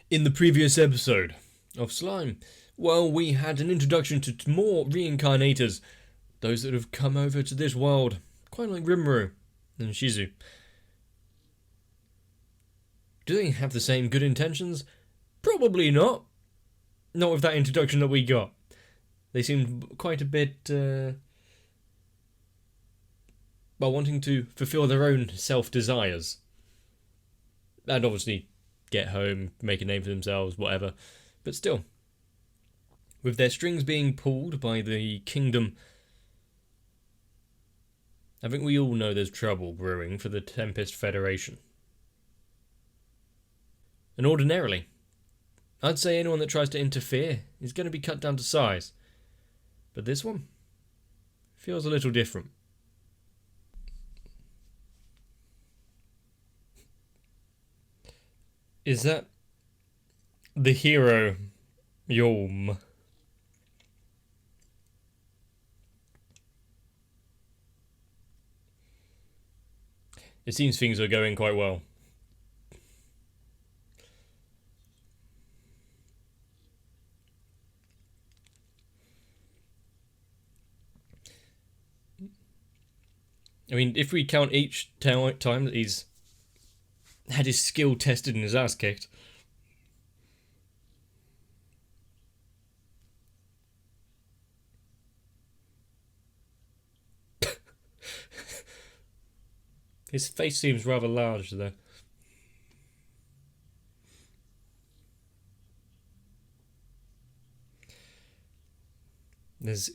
In the previous episode of Slime, well, we had an introduction to more reincarnators, those that have come over to this world, quite like Rimuru and Shizu. Do they have the same good intentions? Probably not. Not with that introduction that we got. They seemed quite a bit, wanting to fulfill their own self-desires. And obviously get home, make a name for themselves, whatever. But still, with their strings being pulled by the kingdom, I think we all know there's trouble brewing for the Tempest Federation. And ordinarily, I'd say anyone that tries to interfere is going to be cut down to size. But this one feels a little different. Is that the hero Yolm? It seems things are going quite well. I mean, if we count each time that he's had his skill tested and his ass kicked. His face seems rather large there. There's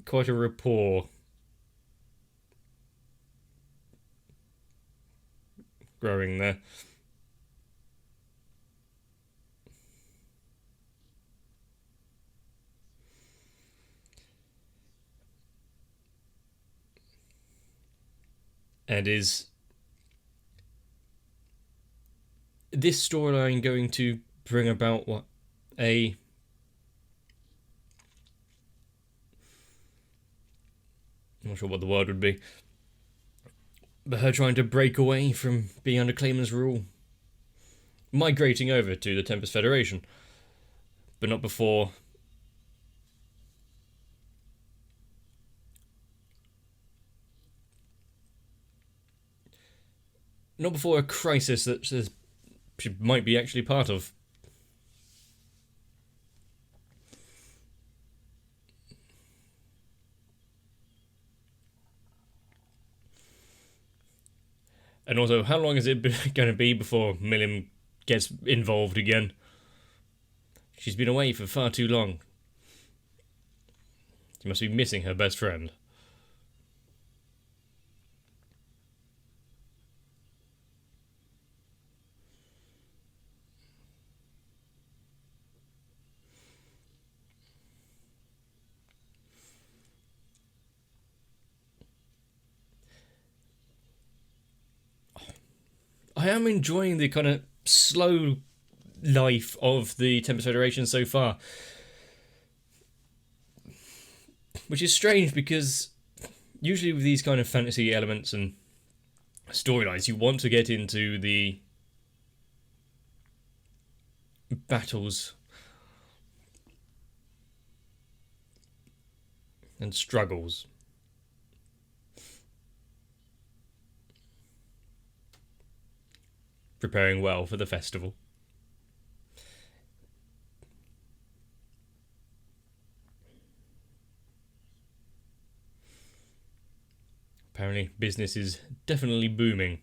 quite a rapport growing there. And is this storyline going to bring about what? I'm not sure what the word would be. But her trying to break away from being under Clayman's rule. Migrating over to the Tempest Federation. But not before a crisis that she might be actually part of. And also, how long is it going to be before Milim gets involved again? She's been away for far too long. She must be missing her best friend. I am enjoying the kind of slow life of the Tempest Federation so far. Which is strange because usually with these kind of fantasy elements and storylines, you want to get into the battles and struggles. Preparing well for the festival. Apparently, business is definitely booming.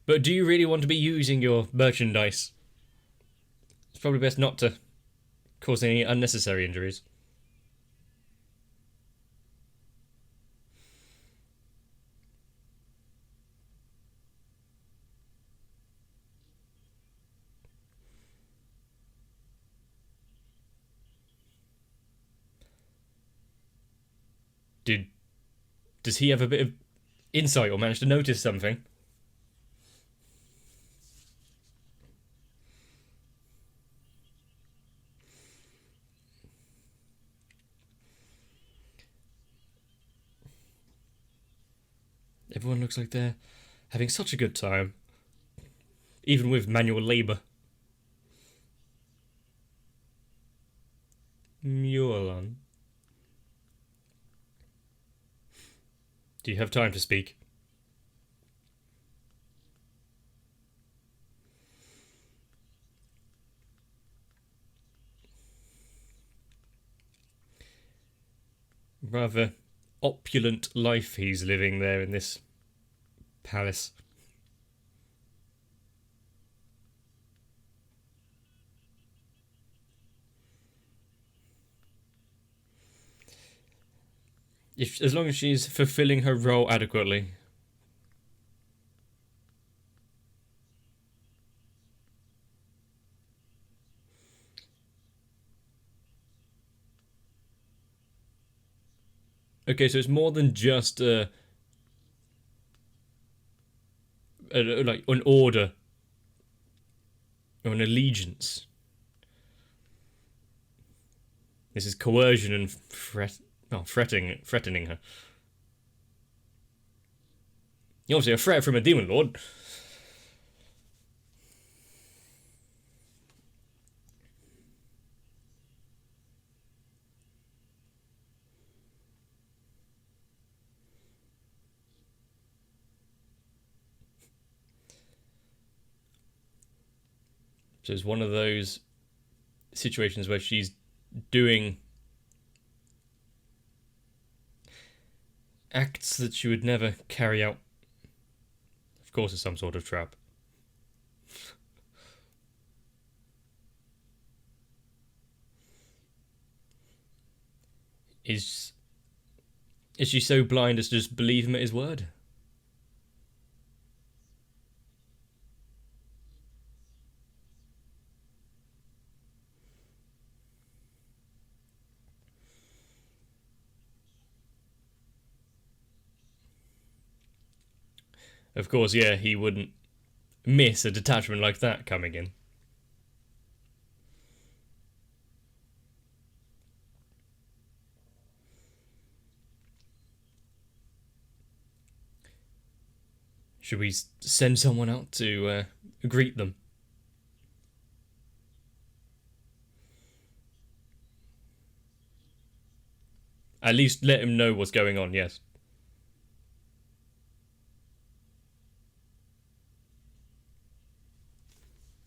But do you really want to be using your merchandise? It's probably best not to cause any unnecessary injuries. Does he have a bit of insight or manage to notice something? Everyone looks like they're having such a good time, even with manual labour. Mulan. Do you have time to speak? Rather opulent life he's living there in this palace. As long as she's fulfilling her role adequately. Okay, so it's more than just like an order or an allegiance. This is coercion and threatening her. You're obviously a threat from a demon lord. So it's one of those situations where she's doing acts that she would never carry out. Of course, it's some sort of trap. Is she so blind as to just believe him at his word? Of course, yeah, he wouldn't miss a detachment like that coming in. Should we send someone out to greet them? At least let him know what's going on, yes.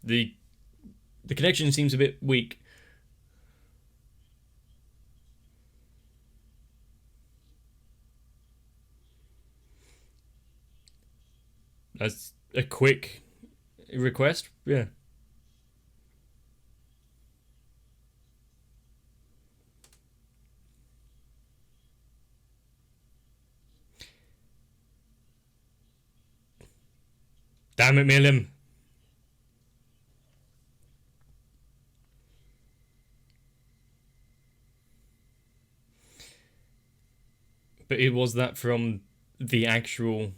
The connection seems a bit weak. That's a quick request, yeah. Damn it, Milim. But it was that from the actual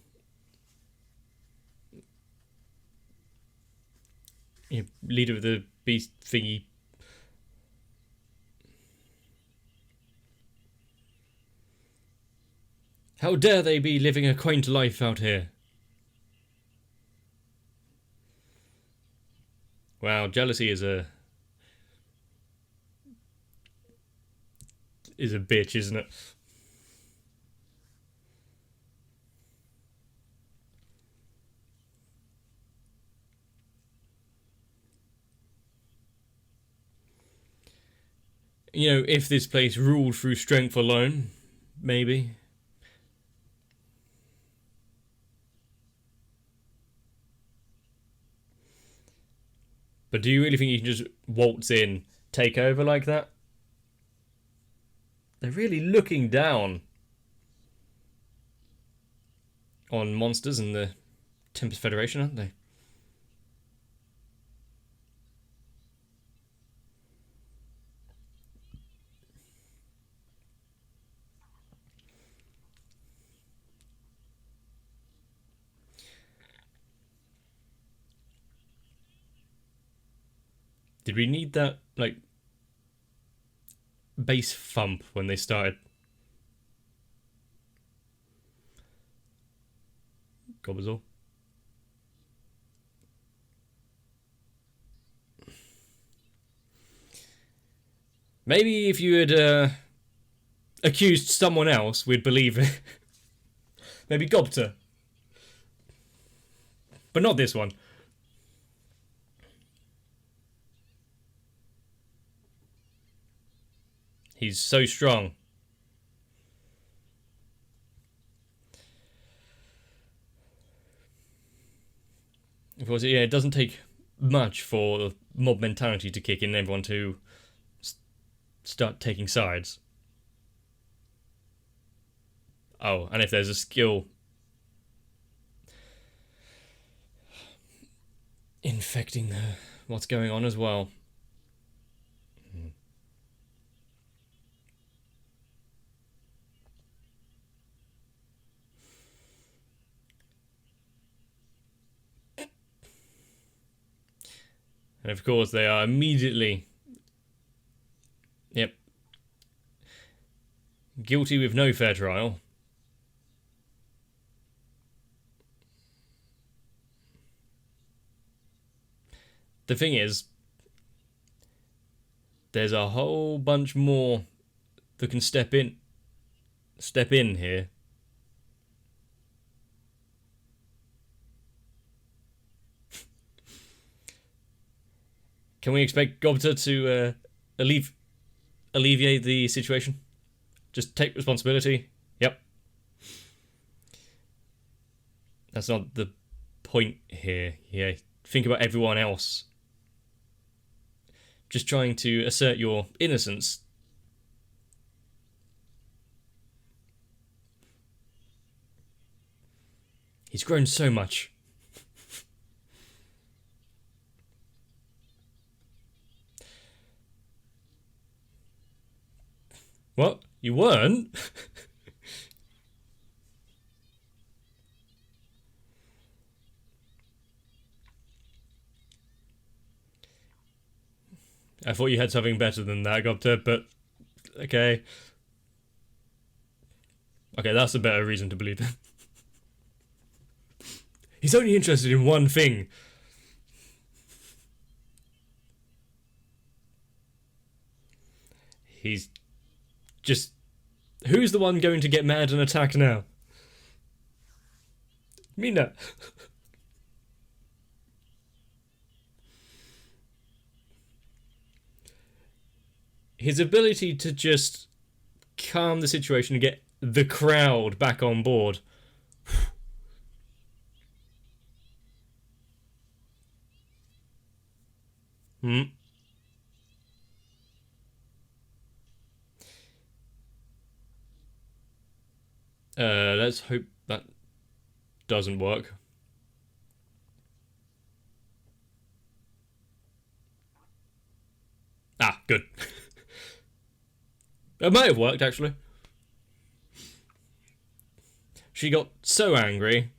leader of the beast thingy. How dare they be living a quaint life out here? Wow, jealousy is a bitch, isn't it? You know, if this place ruled through strength alone, maybe. But do you really think you can just waltz in, take over like that? They're really looking down on monsters in the Tempest Federation, aren't they? Did we need that, like, bass thump when they started? Gobazor. Maybe if you had accused someone else, we'd believe it. Maybe Gobta. But not this one. He's so strong. Of course, yeah, it doesn't take much for mob mentality to kick in and everyone to start taking sides. Oh, and if there's a skill infecting what's going on as well. And of course, they are immediately, yep, guilty with no fair trial. The thing is, there's a whole bunch more that can step in here. Can we expect Gobta to alleviate the situation? Just take responsibility? Yep. That's not the point here. Yeah, think about everyone else. Just trying to assert your innocence. He's grown so much. What? You weren't? I thought you had something better than that, Gobta, but okay. Okay, that's a better reason to believe him. He's only interested in one thing. He's just... Who's the one going to get mad and attack now? Mina. His ability to just calm the situation and get the crowd back on board. Let's hope that doesn't work. Ah, good. It might have worked, actually. She got so angry.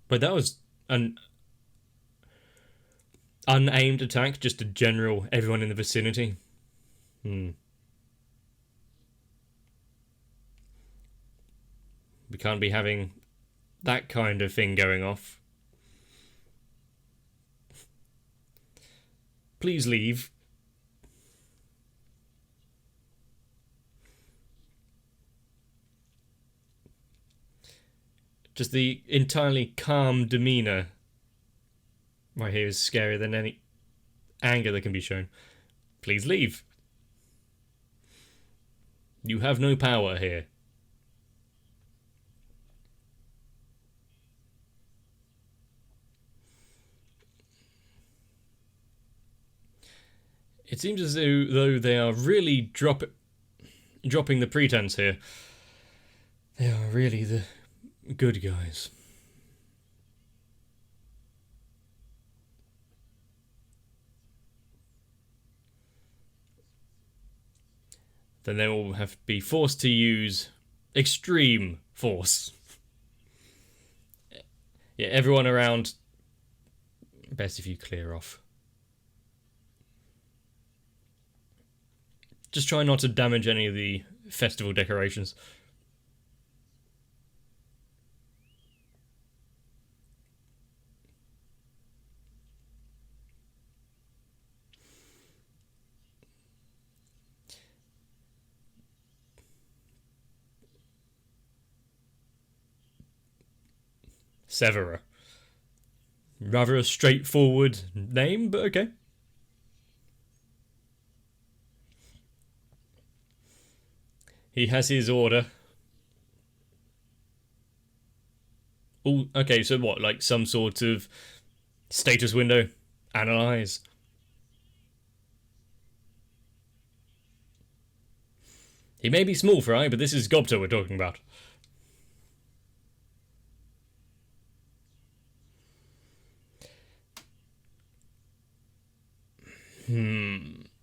But that was an unaimed attack, just a general everyone in the vicinity. We can't be having that kind of thing going off. Please leave. Just the entirely calm demeanour right here is scarier than any anger that can be shown. Please leave. You have no power here. It seems as though they are really dropping the pretense here. They are really the good guys. Then they will have to be forced to use extreme force. Yeah, everyone around, best if you clear off. Just try not to damage any of the festival decorations. Severer. Rather a straightforward name, but okay. He has his order. Oh, okay, so what, like some sort of status window? Analyze. He may be small fry, but this is Gobto we're talking about.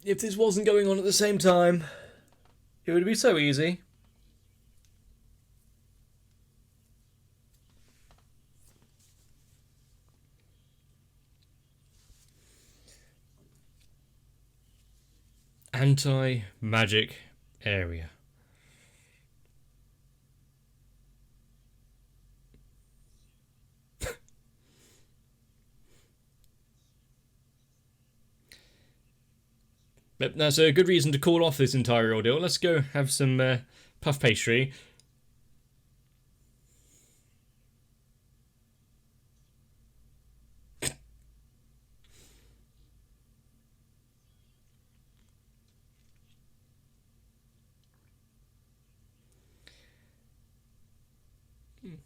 If this wasn't going on at the same time, it would be so easy. Anti-magic area. But that's a good reason to call off this entire ordeal. Let's go have some puff pastry.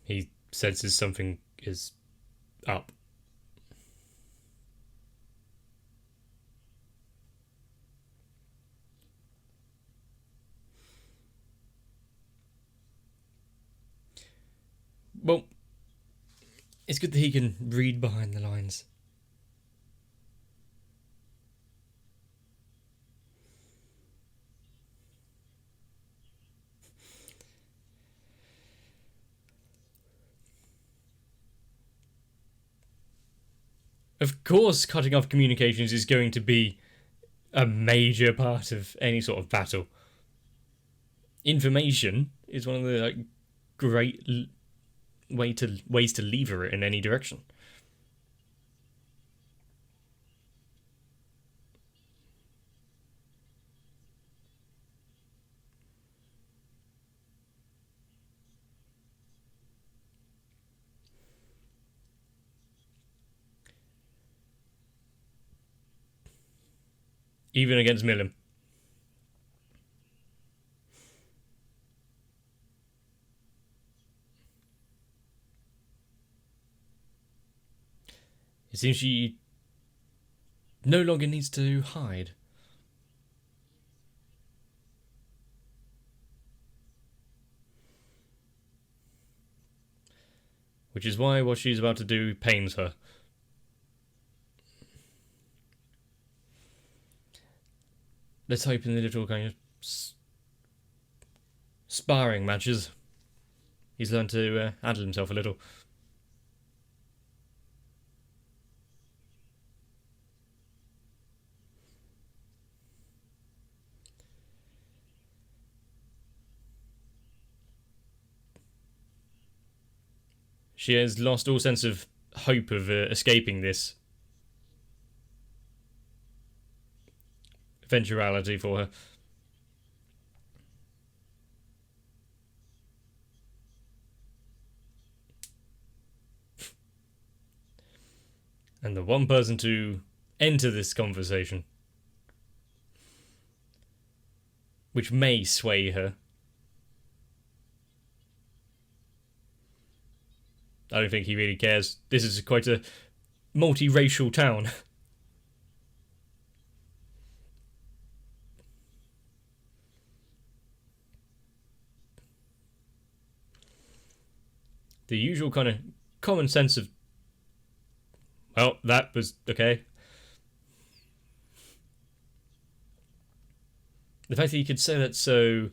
He senses something is up. Well, it's good that he can read behind the lines. Of course, cutting off communications is going to be a major part of any sort of battle. Information is one of the great ways to lever it in any direction. Even against Milim. It seems she no longer needs to hide. Which is why what she's about to do pains her. Let's hope in the little kind of sparring matches, he's learned to handle himself a little. She has lost all sense of hope of escaping this eventuality for her. And the one person to enter this conversation, which may sway her. I don't think he really cares. This is quite a multiracial town. The usual kind of common sense of, well, that was okay. The fact that he could say that so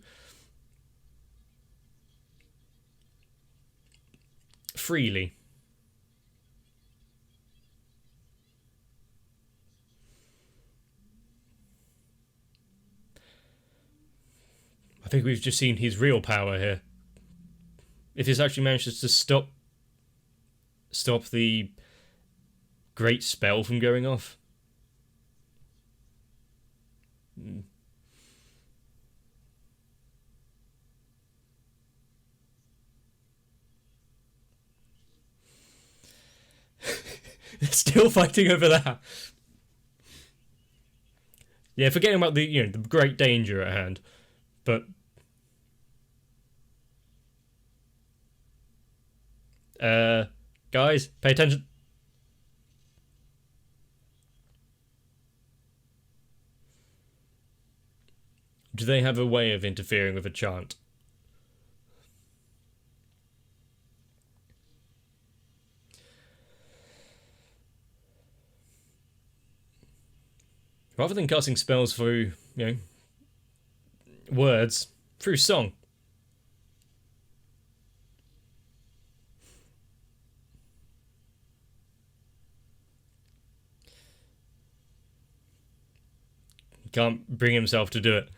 freely. I think we've just seen his real power here. If this actually manages to stop the great spell from going off. They're still fighting over that. Yeah, forgetting about the the great danger at hand, but guys, pay attention. Do they have a way of interfering with a chant? Rather than casting spells through, words, through song. He can't bring himself to do it.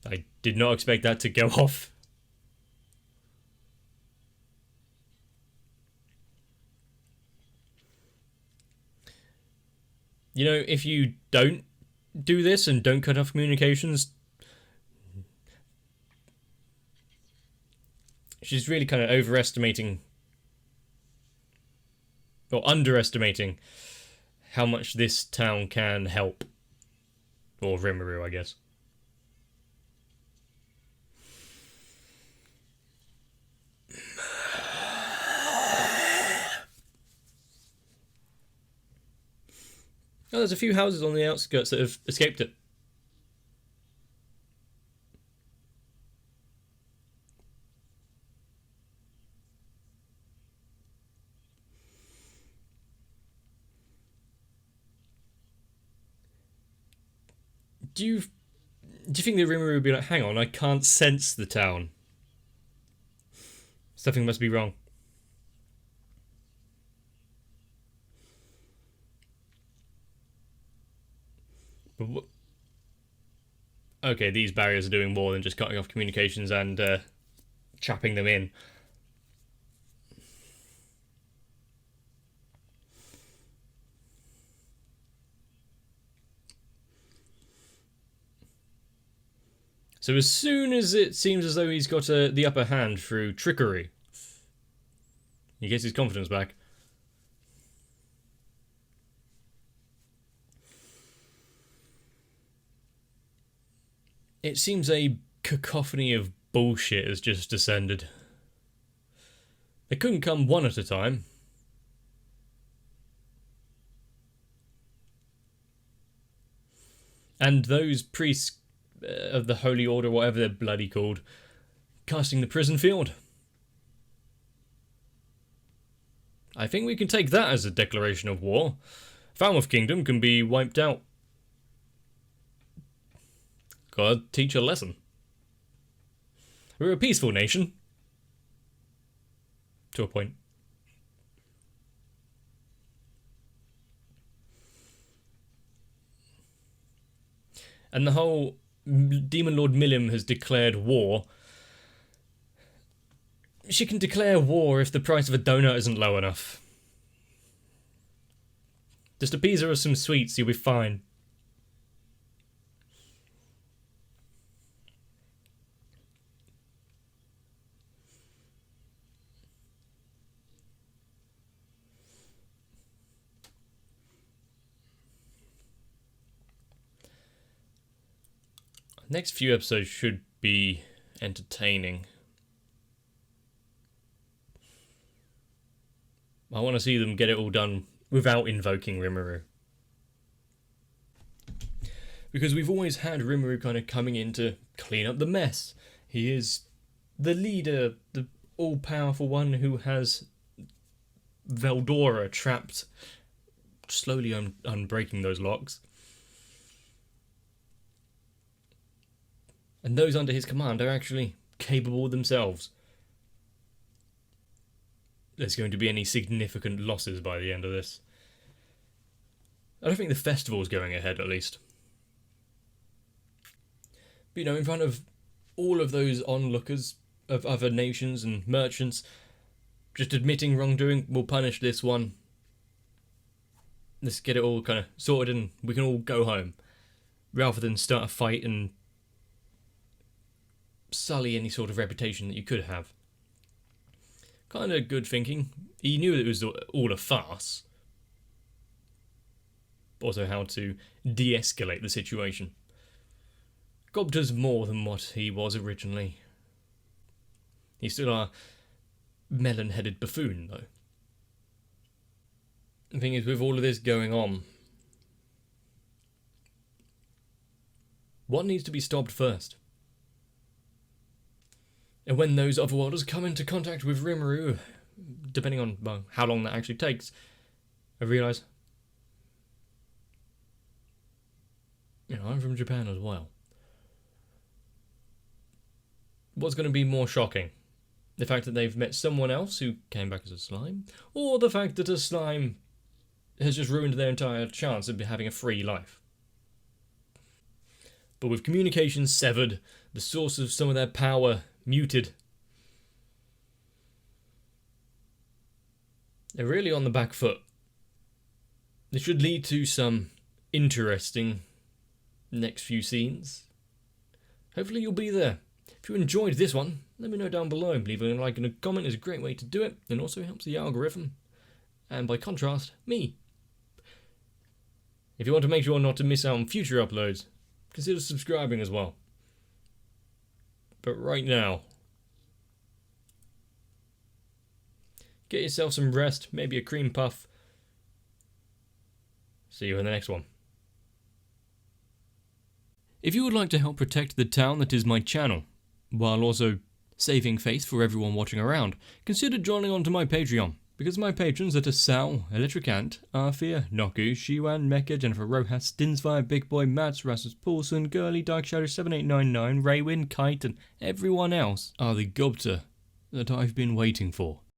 I did not expect that to go off. If you don't do this and don't cut off communications, she's really kind of overestimating or underestimating how much this town can help. Or Rimuru, I guess. Oh, there's a few houses on the outskirts that have escaped it. Do you think the Rimuru would be like, hang on, I can't sense the town. Something must be wrong. Okay, these barriers are doing more than just cutting off communications and trapping them in. So as soon as it seems as though he's got the upper hand through trickery, he gets his confidence back. It seems a cacophony of bullshit has just descended. They couldn't come one at a time. And those priests of the Holy Order, whatever they're bloody called, casting the prison field. I think we can take that as a declaration of war. Falmouth Kingdom can be wiped out. Gotta teach a lesson. We're a peaceful nation. To a point. And the whole Demon Lord Milim has declared war. She can declare war if the price of a donut isn't low enough. Just appease her with some sweets, you'll be fine. Next few episodes should be entertaining. I want to see them get it all done without invoking Rimuru. Because we've always had Rimuru kind of coming in to clean up the mess. He is the leader, the all-powerful one who has Veldora trapped, slowly unbreaking those locks. And those under his command are actually capable themselves. There's going to be any significant losses by the end of this. I don't think the festival's going ahead, at least. But, in front of all of those onlookers of other nations and merchants, just admitting wrongdoing will punish this one. Let's get it all kind of sorted and we can all go home. Rather than start a fight and sully any sort of reputation that you could have. Kind of good thinking. He knew it was all a farce. But also how to de-escalate the situation. Gobta's more than what he was originally. He's still a melon-headed buffoon, though. The thing is, with all of this going on, what needs to be stopped first? And when those otherworlders come into contact with Rimuru, depending on how long that actually takes, I realise, I'm from Japan as well. What's going to be more shocking? The fact that they've met someone else who came back as a slime? Or the fact that a slime has just ruined their entire chance of having a free life? But with communication severed, the source of some of their power muted, they're really on the back foot. This should lead to some interesting next few scenes. Hopefully you'll be there. If you enjoyed this one, let me know down below. Leaving a like and a comment is a great way to do it, and also helps the algorithm, and by contrast, me. If you want to make sure not to miss out on future uploads, consider subscribing as well. But right now, get yourself some rest, maybe a cream puff. See you in the next one. If you would like to help protect the town that is my channel, while also saving face for everyone watching around, consider joining onto my Patreon, because my patrons that are Sal, Electric Ant, Arthea, Noku, Shiwan, Mecha, Jennifer Rojas, Stinsfire, Big Boy, Mats, Rasmus Paulson, Girly, Dark Shadow 7899, Raywin, Kite, and everyone else are the Gobta that I've been waiting for.